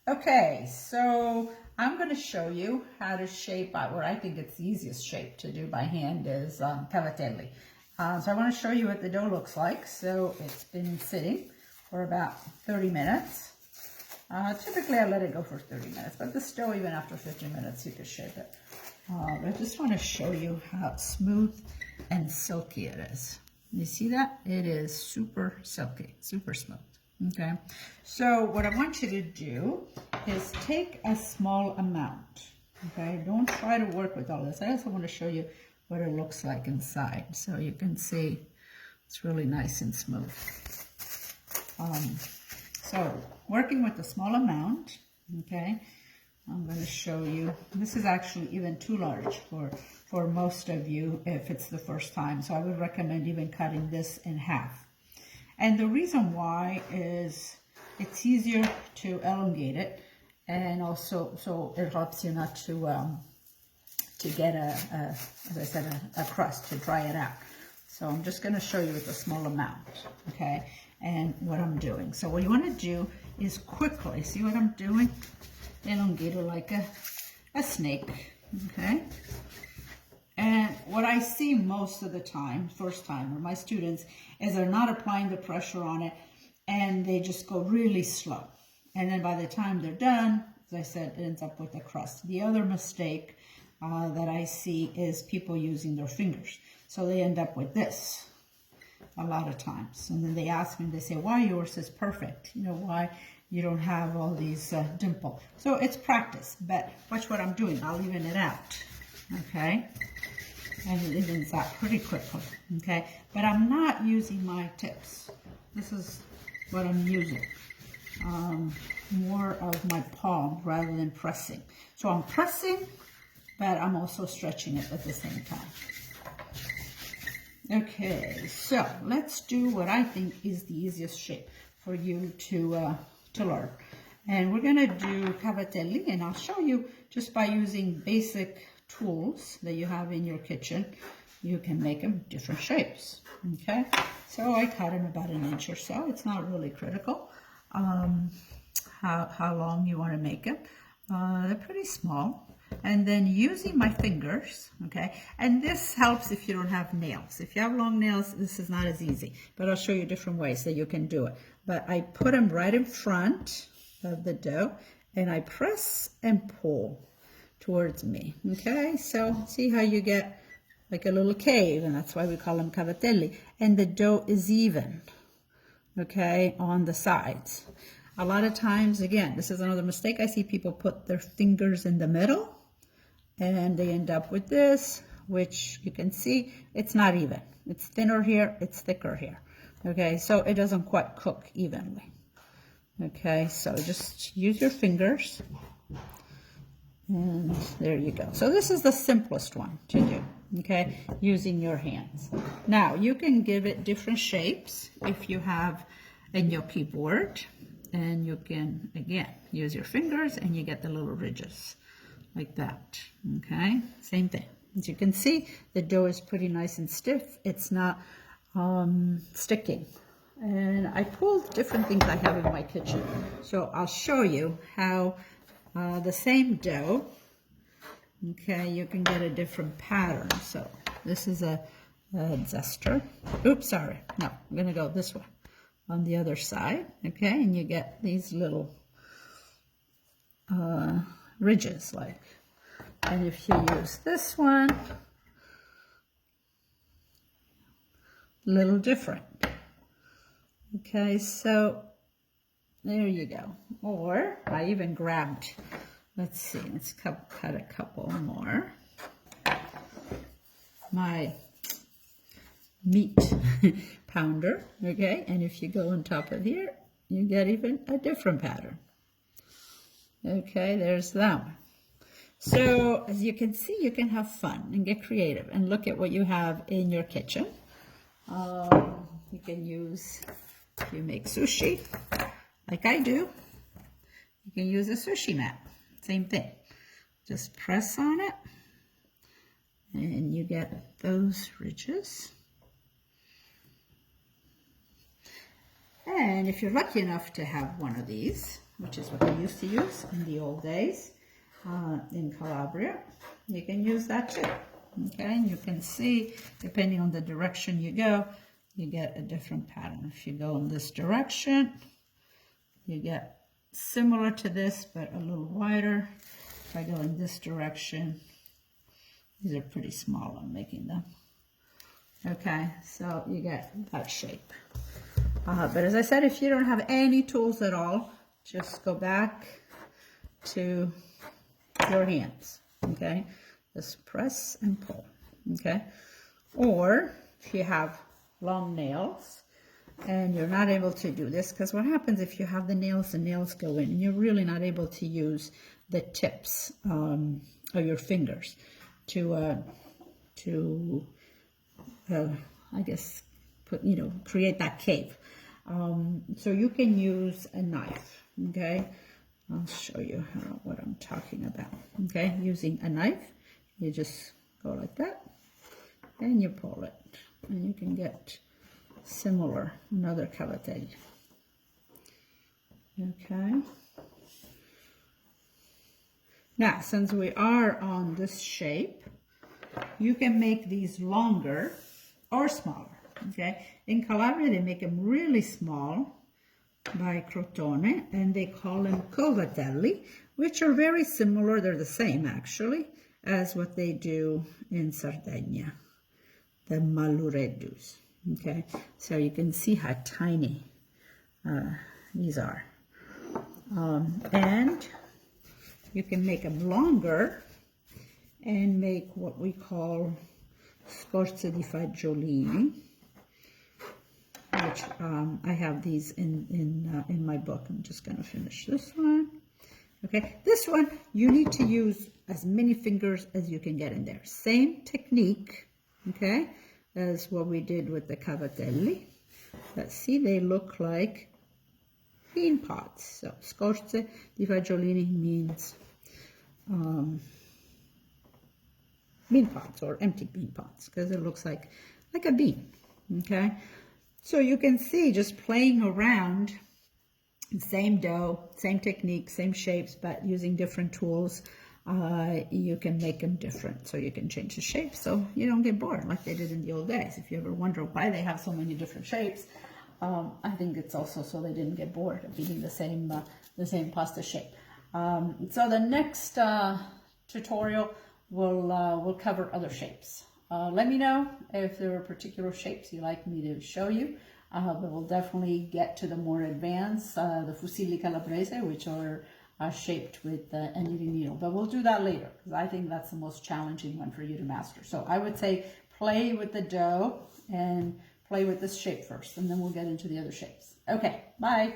Okay, so I'm going to show you how to shape where I think it's the easiest shape to do by hand is Cavatelli. So I want to show you what the dough looks like. So it's been sitting for about 30 minutes. Typically I let it go for 30 minutes, but this dough, even after 15 minutes, you could shape it. I just want to show you how smooth and silky it is. You see that? It is super silky, super smooth. Okay, so what I want you to do is take a small amount. Okay, don't try to work with all this. I also want to show you what it looks like inside, so you can see it's really nice and smooth. So working with a small amount, okay, I'm going to show you. This is actually even too large for most of you if it's the first time, so I would recommend even cutting this in half. And the reason why is it's easier to elongate it, and also so it helps you not to get as I said, a crust, to dry it out. So I'm just going to show you with a small amount, okay, and what I'm doing. So what you want to do is quickly, see what I'm doing? Elongate it like a snake, okay? And what I see most of the time, first time, or my students, is they're not applying the pressure on it and they just go really slow. And then by the time they're done, as I said, it ends up with a crust. The other mistake that I see is people using their fingers. So they end up with this a lot of times. And then they ask me, they say, why yours is perfect? You know, why you don't have all these dimple? So it's practice, but watch what I'm doing. I'll even it out, okay? And it evens out pretty quickly, okay? But I'm not using my tips. This is what I'm using. More of my palm rather than pressing. So I'm pressing, but I'm also stretching it at the same time. Okay, so let's do what I think is the easiest shape for you to learn. And we're gonna do Cavatelli, and I'll show you just by using basic tools that you have in your kitchen, you can make them different shapes, okay? So I cut them about 1 inch or so. It's not really critical how long you want to make them. They're pretty small. And then using my fingers, okay? And this helps if you don't have nails. If you have long nails, this is not as easy, but I'll show you different ways that you can do it. But I put them right in front of the dough and I press and pull towards me, okay? So see how you get like a little cave, and that's why we call them cavatelli. And the dough is even, okay, on the sides. A lot of times, again, this is another mistake. I see people put their fingers in the middle and they end up with this, which you can see it's not even. It's thinner here, it's thicker here, okay? So it doesn't quite cook evenly, okay? So just use your fingers. And there you go. So this is the simplest one to do, okay, using your hands. Now, you can give it different shapes if you have a gnocchi board, and you can, again, use your fingers and you get the little ridges like that, okay? Same thing. As you can see, the dough is pretty nice and stiff. It's not sticking. And I pulled different things I have in my kitchen. So I'll show you how the same dough, okay, you can get a different pattern. So this is a zester. Oops, sorry. No, I'm going to go this way on the other side, okay, and you get these little ridges like. And if you use this one, a little different. Okay, so there you go. Or I even grabbed, let's see, let's cut a couple more. My meat pounder, okay? And if you go on top of here, you get even a different pattern. Okay, there's that one. So as you can see, you can have fun and get creative and look at what you have in your kitchen. You can use, if you make sushi, like I do, you can use a sushi mat. Same thing. Just press on it and you get those ridges. And if you're lucky enough to have one of these, which is what I used to use in the old days in Calabria. You can use that too. Okay, and you can see, depending on the direction you go, you get a different pattern. If you go in this direction, you get similar to this, but a little wider. If I go in this direction, these are pretty small, I'm making them. Okay, so you get that shape. But as I said, if you don't have any tools at all, just go back to your hands, okay? Just press and pull, okay? Or if you have long nails and you're not able to do this, because what happens if you have the nails go in and you're really not able to use the tips of your fingers to I guess, create that cave. So you can use a knife, okay? I'll show you what I'm talking about, okay? Using a knife, you just go like that, and you pull it, and you can get similar, another cavatelli, okay? Now, since we are on this shape, you can make these longer or smaller, okay? In Calabria, they make them really small by Crotone, and they call them Cavatelli, which are very similar, they're the same actually, as what they do in Sardinia, the Malureddus, okay? So you can see how tiny these are. And you can make them longer and make what we call scorze di fagiolini, which I have these in my book. I'm just going to finish this one. Okay, this one you need to use as many fingers as you can get in there. Same technique, okay, as what we did with the cavatelli. But see, they look like bean pods. So scorze di fagiolini means bean pods or empty bean pods, because it looks like a bean, okay? So you can see, just playing around, same dough, same technique, same shapes, but using different tools, you can make them different. So you can change the shape so you don't get bored like they did in the old days. If you ever wonder why they have so many different shapes, I think it's also so they didn't get bored of eating the same pasta shape. So the next tutorial will cover other shapes. Let me know if there are particular shapes you'd like me to show you. But we'll definitely get to the more advanced, the fusilli calabrese, which are shaped with a knitting needle. But we'll do that later, because I think that's the most challenging one for you to master. So I would say play with the dough and play with this shape first, and then we'll get into the other shapes. Okay, bye.